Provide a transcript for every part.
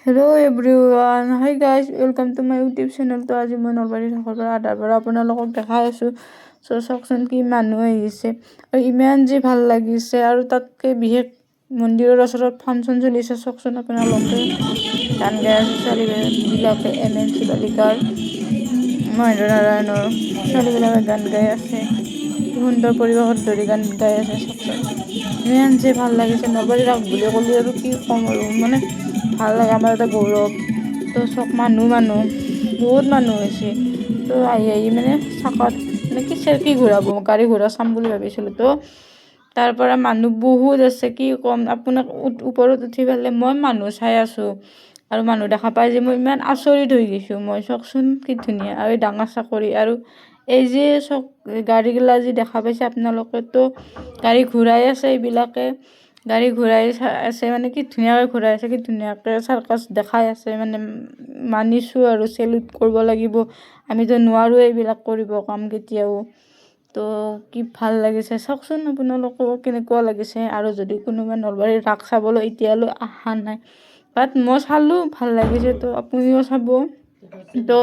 Hello everyone. Hi guys, welcome to my YouTube channel. তো আজি মই নলবাৰী থাকৰ পৰা আধাৰ পৰা আপোনালোকক দেখাই আছোঁ। চাওকচোন কি মানুহ আহিছে আৰু ইমান যে ভাল লাগিছে আৰু তাতকৈ বিশেষ মন্দিৰৰ ওচৰত ফাংচন চলিছে। চাওকচোন আপোনালোকে গান গাই আছে ছোৱালীবিলাকে MNC বালিকাৰ মহেন্দ্ৰ নাৰায়ণৰ ছোৱালীবিলাকে গান গাই আছে। সুন্দৰ পৰিৱেশত ধৰি গান গাই আছে। চাওকচোন ইমান যে ভাল লাগিছে। নলবাৰী ৰাস বুলি ক'লে আৰু কি ক'ম আৰু মানে ভাল লাগে, আমাৰ এটা গৌৰৱ। তো চব মানুহ বহুত মানুহ হৈছে। তো আহি মানে চাকাত মানে কি ঘূৰাব, গাড়ী ঘূৰা চাম বুলি ভাবিছিলোঁ। তো তাৰ পৰা মানুহ বহুত আছে, কি ক'ম আপোনাক। ওপৰত উঠি পেলাই মই মানুহ চাই আছোঁ আৰু মানুহ দেখা পাই যে মই ইমান আচৰিত হৈ গৈছোঁ। মই চাওকচোন কি ধুনীয়া আৰু ডাঙৰ চাকৰি আৰু এই যে চক গাড়ীগিলা যি দেখা পাইছে আপোনালোকে, তো গাড়ী ঘূৰাই আছে। এইবিলাকে গাড়ী ঘূৰাই আছে মানে কি ধুনীয়াকৈ ঘূৰাই আছে, কি ধুনীয়াকৈ চাৰ্কাছ দেখাই আছে। মানে মানিছোঁ আৰু চেলুট কৰিব লাগিব। আমিতো নোৱাৰোঁ এইবিলাক কৰিব কাম কেতিয়াও। তো কি ভাল লাগিছে চাওকচোন আপোনালোকেও কেনেকুৱা লাগিছে। আৰু যদি কোনোবা নলবাৰীৰ ৰাস চাবলৈ এতিয়ালৈ অহা নাই, বাট মই চালোঁ, ভাল লাগিছে। তো আপুনিও চাব, তো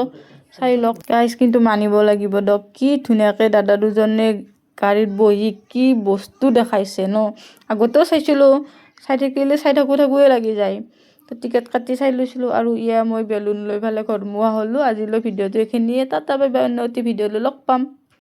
চাই লওক গাইজ। কিন্তু মানিব লাগিব দিয়ক, কি ধুনীয়াকৈ দাদা দুজনে গাড়ীত বহি কি বস্তু দেখাইছে ন। আগতেও চাইছিলোঁ, চাই থাকিলে চাই থাকোঁৱে লাগি যায়। তো টিকেট কাটি চাই লৈছিলোঁ আৰু মই বেলুন লৈ পেলাই ঘৰমুৱা হ'লোঁ। আজিলৈ ভিডিঅ'টো এইখিনিয়ে। তাত অন্য এটি ভিডিঅ' লৈ লগ পাম।